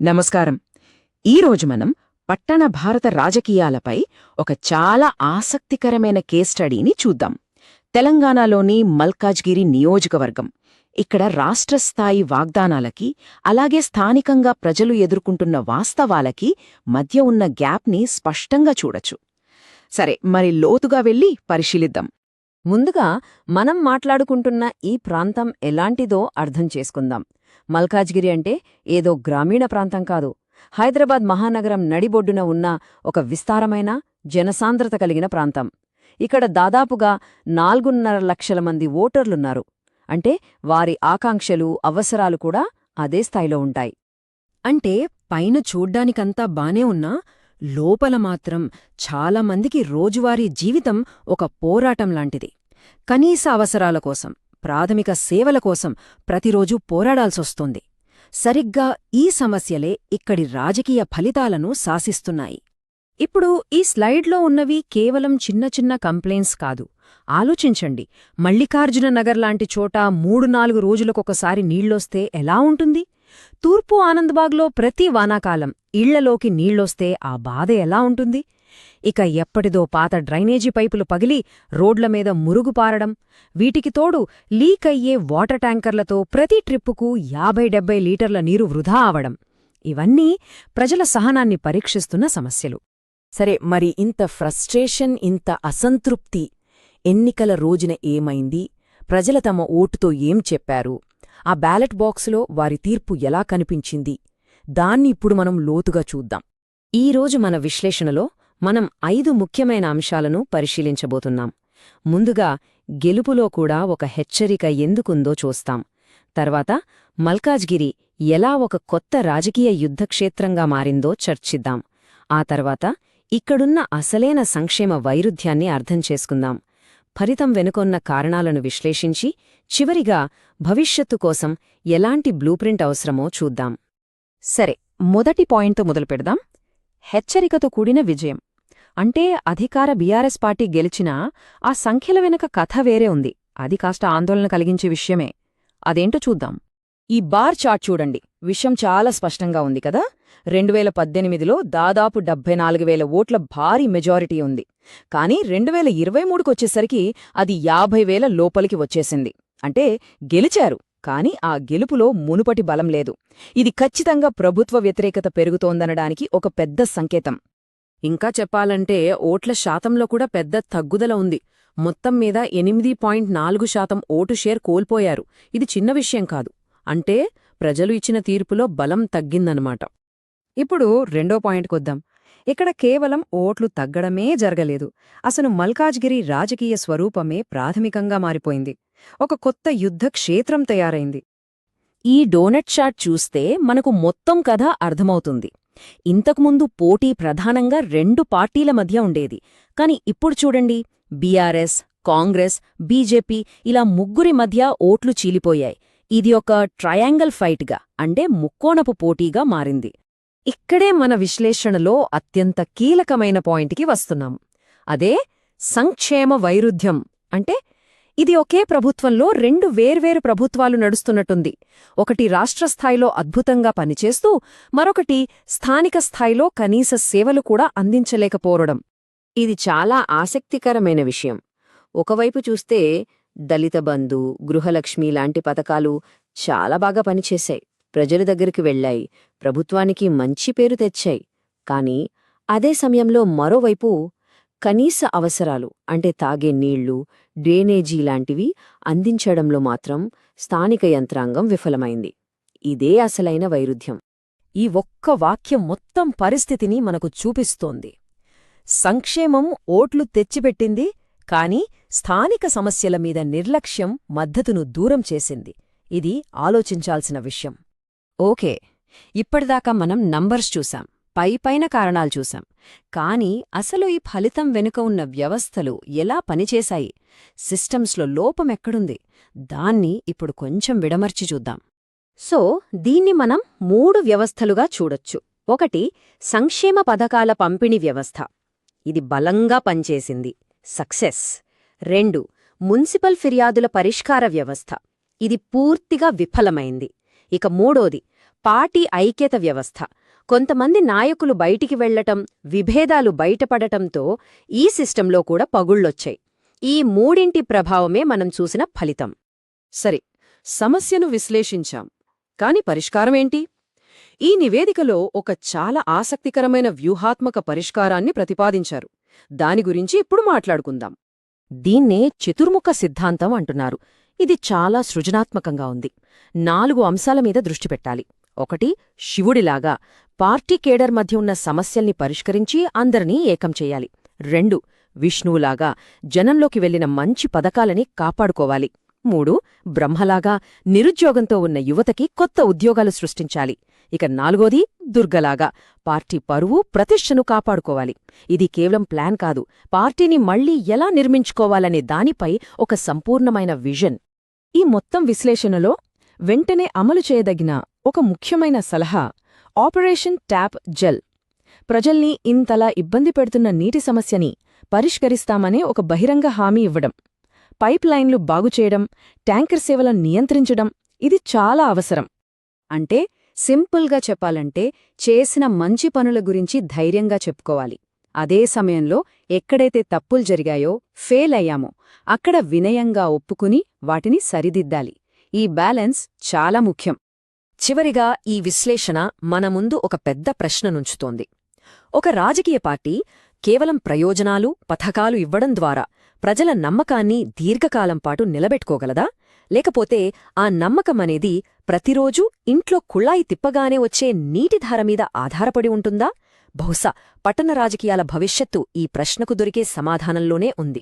నమస్కారం. ఈరోజు మనం పట్టణ భారత రాజకీయాలపై ఒక చాలా ఆసక్తికరమైన కేస్ స్టడీని చూద్దాం. తెలంగాణలోని మల్కాజ్గిరి నియోజకవర్గం. ఇక్కడ రాష్ట్రస్థాయి వాగ్దానాలకి, అలాగే స్థానికంగా ప్రజలు ఎదుర్కొంటున్న వాస్తవాలకి మధ్య ఉన్న గ్యాప్ని స్పష్టంగా చూడొచ్చు. సరే, మరి లోతుగా వెళ్ళి పరిశీలిద్దాం. ముందుగా మనం మాట్లాడుకుంటున్న ఈ ప్రాంతం ఎలాంటిదో అర్థం చేసుకుందాం. మల్కాజ్గిరి అంటే ఏదో గ్రామీణ ప్రాంతం కాదు. హైదరాబాద్ మహానగరం నడిబొడ్డున ఉన్న ఒక విస్తారమైన జనసాంద్రత కలిగిన ప్రాంతం. ఇక్కడ దాదాపుగా 4.5 లక్షల మంది ఓటర్లున్నారు. అంటే వారి ఆకాంక్షలు, అవసరాలు కూడా అదే స్థాయిలో ఉంటాయి. అంటే పైన చూడ్డానికంతా బానే ఉన్నా లోపల మాత్రం చాలామందికి రోజువారీ జీవితం ఒక పోరాటం లాంటిది. కనీస అవసరాల కోసం, ప్రాథమిక సేవల కోసం ప్రతిరోజూ పోరాడాల్సొస్తోంది. సరిగ్గా ఈ సమస్యలే ఇక్కడి రాజకీయ ఫలితాలను శాసిస్తున్నాయి. ఇప్పుడు ఈ స్లైడ్లో ఉన్నవి కేవలం చిన్న చిన్న కంప్లైంట్స్ కాదు. ఆలోచించండి, మల్లికార్జున నగర్ లాంటి చోట 3-4 రోజులకొకసారి నీళ్లొస్తే ఎలా ఉంటుంది? తూర్పు ఆనంద్బాగ్లో ప్రతి వానాకాలం ఇళ్లలోకి నీళ్లొస్తే ఆ బాధ ఎలా ఉంటుంది? ఇక ఎప్పటిదో పాత డ్రైనేజీ పైపులు పగిలి రోడ్ల మీద మురుగుపారడం, వీటికి తోడు లీక్ అయ్యే వాటర్ ట్యాంకర్లతో ప్రతి ట్రిప్పుకు 50-70 లీటర్ల నీరు వృధా అవడం, ఇవన్నీ ప్రజల సహనాన్ని పరీక్షిస్తున్న సమస్యలు. సరే, మరి ఇంత ఫ్రస్ట్రేషన్, ఇంత అసంతృప్తి ఎన్నికల రోజున ఏమైంది? ప్రజల తమ ఓటుతో ఏం చెప్పారు? ఆ బ్యాలెట్ బాక్సులో వారి తీర్పు ఎలా కనిపించింది? దాన్ని ఇప్పుడు మనం లోతుగా చూద్దాం. ఈరోజు మన విశ్లేషణలో మనం 5 ముఖ్యమైన అంశాలను పరిశీలించబోతున్నాం. ముందుగా గెలుపులో కూడా ఒక హెచ్చరిక ఎందుకుందో చూస్తాం. తర్వాత మల్కాజ్గిరి ఎలా ఒక కొత్త రాజకీయ యుద్ధక్షేత్రంగా మారిందో చర్చిద్దాం. ఆ తర్వాత ఇక్కడున్న అసలైన సంక్షేమ వైరుధ్యాన్ని అర్థం చేసుకుందాం. ఫలితం వెనుకొన్న కారణాలను విశ్లేషించి చివరిగా భవిష్యత్తు కోసం ఎలాంటి బ్లూప్రింట్ అవసరమో చూద్దాం. సరే, మొదటి పాయింట్తో మొదలుపెడదాం. హెచ్చరికతో కూడిన విజయం. అంటే అధికార బీఆర్ఎస్ పార్టీ గెలిచినా ఆ సంఖ్యల వెనుక కథ వేరే ఉంది. అది కాస్త ఆందోళన కలిగించే విషయమే. అదేంటో చూద్దాం. ఈ బార్ చార్ట్ చూడండి, విషయం చాలా స్పష్టంగా ఉంది కదా. 2018లో దాదాపు 74,000 ఓట్ల భారీ మెజారిటీ ఉంది. కానీ 2023కొచ్చేసరికి అది 50,000 లోపలికి వచ్చేసింది. అంటే గెలిచారు, కాని ఆ గెలుపులో మునుపటి బలం లేదు. ఇది ఖచ్చితంగా ప్రభుత్వ వ్యతిరేకత పెరుగుతోందనడానికి ఒక పెద్ద సంకేతం. ఇంకా చెప్పాలంటే ఓట్ల శాతంలో కూడా పెద్ద తగ్గుదల ఉంది. మొత్తం మీద 8.4% ఓటు షేర్ కోల్పోయారు. ఇది చిన్న విషయం కాదు. అంటే ప్రజలు ఇచ్చిన తీర్పులో బలం తగ్గిందన్నమాట. ఇప్పుడు రెండో పాయింట్కొద్దాం. ఇక్కడ కేవలం ఓట్లు తగ్గడమే జరగలేదు. అసలు మల్కాజ్గిరి రాజకీయ స్వరూపమే ప్రాథమికంగా మారిపోయింది. ఒక కొత్త యుద్ధక్షేత్రం తయారైంది. ఈ డోనట్ చార్ట్ చూస్తే మనకు మొత్తం కథ అర్థమవుతుంది. ఇంతకుముందు పోటీ ప్రధానంగా 2 పార్టీల మధ్య ఉండేది. కాని ఇప్పుడు చూడండి, బీఆర్ఎస్, కాంగ్రెస్, బీజేపీ ఇలా ముగ్గురి మధ్య ఓట్లు చీలిపోయాయి. ఇది ఒక ట్రయాంగిల్ ఫైట్గా, అంటే ముక్కోణపు పోటీగా మారింది. ఇక్కడే మన విశ్లేషణలో అత్యంత కీలకమైన పాయింట్కి వస్తున్నాం. అదే సంక్షేమ వైరుధ్యం. అంటే ఇది ఒకే ప్రభుత్వంలో 2 వేర్వేరు ప్రభుత్వాలు నడుస్తున్నట్టుంది. ఒకటి రాష్ట్రస్థాయిలో అద్భుతంగా పనిచేస్తూ, మరొకటి స్థానిక స్థాయిలో కనీస సేవలు కూడా అందించలేకపోవడం. ఇది చాలా ఆసక్తికరమైన విషయం. ఒకవైపు చూస్తే దళిత బంధు, గృహలక్ష్మి లాంటి పథకాలు చాలా బాగా పనిచేశాయి, ప్రజల దగ్గరికి వెళ్లాయి, ప్రభుత్వానికి మంచి పేరు తెచ్చాయి. కాని అదే సమయంలో మరోవైపు కనీస అవసరాలు అంటే తాగే నీళ్లు, డ్రైనేజీ లాంటివి అందించడంలో మాత్రం స్థానిక యంత్రాంగం విఫలమైంది. ఇదే అసలైన వైరుధ్యం. ఈ ఒక్క వాక్యం మొత్తం పరిస్థితిని మనకు చూపిస్తోంది. సంక్షేమం ఓట్లు తెచ్చిపెట్టింది, కాని స్థానిక సమస్యల మీద నిర్లక్ష్యం మద్దతును దూరం చేసింది. ఇది ఆలోచించాల్సిన విషయం. ఓకే, ఇప్పటిదాకా మనం నంబర్స్ చూశాం, పైపైన కారణాలు చూశాం. కాని అసలు ఈ ఫలితం వెనుక ఉన్న వ్యవస్థలు ఎలా పనిచేశాయి, సిస్టమ్స్లో లోపమెక్కడుంది, దాన్ని ఇప్పుడు కొంచెం విడమర్చి చూద్దాం. సో దీన్ని మనం 3 వ్యవస్థలుగా చూడొచ్చు. ఒకటి సంక్షేమ పథకాల పంపిణీ వ్యవస్థ. ఇది బలంగా పనిచేసింది, సక్సెస్. 2 మున్సిపల్ ఫిర్యాదుల పరిష్కార వ్యవస్థ. ఇది పూర్తిగా విఫలమైంది. ఇక మూడోది పార్టీ ఐక్యత వ్యవస్థ. కొంతమంది నాయకులు బయటికి వెళ్లటం, విభేదాలు బయటపడటంతో ఈ సిస్టంలో కూడా పగుళ్లొచ్చాయి. ఈ మూడింటి ప్రభావమే మనం చూసిన ఫలితం. సరే, సమస్యను విశ్లేషించాం. కాని పరిష్కారమేంటి? ఈ నివేదికలో ఒక చాలా ఆసక్తికరమైన వ్యూహాత్మక పరిష్కారాన్ని ప్రతిపాదించారు. దాని గురించి ఇప్పుడు మాట్లాడుకుందాం. దీన్నే చతుర్ముఖ సిద్ధాంతం అంటున్నారు. ఇది చాలా సృజనాత్మకంగా ఉంది. 4 అంశాల మీద దృష్టి పెట్టాలి. 1. శివుడిలాగా పార్టీ కేడర్ మధ్య ఉన్న సమస్యల్ని పరిష్కరించి అందరినీ ఏకం చెయ్యాలి. 2. విష్ణువులాగా జనంలోకి వెళ్లిన మంచి పథకాలని కాపాడుకోవాలి. 3. బ్రహ్మలాగా నిరుద్యోగంతో ఉన్న యువతకి కొత్త ఉద్యోగాలు సృష్టించాలి. ఇక 4. దుర్గలాగా పార్టీ పరువు, ప్రతిష్టను కాపాడుకోవాలి. ఇది కేవలం ప్లాన్ కాదు, పార్టీని మళ్లీ ఎలా నిర్మించుకోవాలనే దానిపై ఒక సంపూర్ణమైన విజన్. ఈ మొత్తం విశ్లేషణలో వెంటనే అమలు చేయదగిన ఒక ముఖ్యమైన సలహా ఆపరేషన్ ట్యాప్ జెల్. ప్రజల్ని ఇంతలా ఇబ్బంది పెడుతున్న నీటి సమస్యని పరిష్కరిస్తామనే ఒక బహిరంగ హామీ ఇవ్వడం, పైప్ లైన్లు బాగుచేయడం, ట్యాంకర్ సేవలను నియంత్రించడం ఇది చాలా అవసరం. అంటే సింపుల్గా చెప్పాలంటే చేసిన మంచి పనుల గురించి ధైర్యంగా చెప్పుకోవాలి. అదే సమయంలో ఎక్కడైతే తప్పులు జరిగాయో, ఫెయిల్ అయ్యామో అక్కడ వినయంగా ఒప్పుకుని వాటిని సరిదిద్దాలి. ఈ బ్యాలెన్స్ చాలా ముఖ్యం. చివరిగా ఈ విశ్లేషణ మన ముందు ఒక పెద్ద ప్రశ్ననుంచుతోంది. ఒక రాజకీయ పార్టీ కేవలం ప్రయోజనాలు, పథకాలు ఇవ్వడం ద్వారా ప్రజల నమ్మకాన్ని దీర్ఘకాలం పాటు నిలబెట్టుకోగలదా? లేకపోతే ఆ నమ్మకమనేది ప్రతిరోజూ ఇంట్లో కుళాయి తిప్పగానే వచ్చే నీటిధార మీద ఆధారపడి ఉంటుందా? బహుశా పట్టణ రాజకీయాల భవిష్యత్తు ఈ ప్రశ్నకు దొరికే సమాధానంలోనే ఉంది.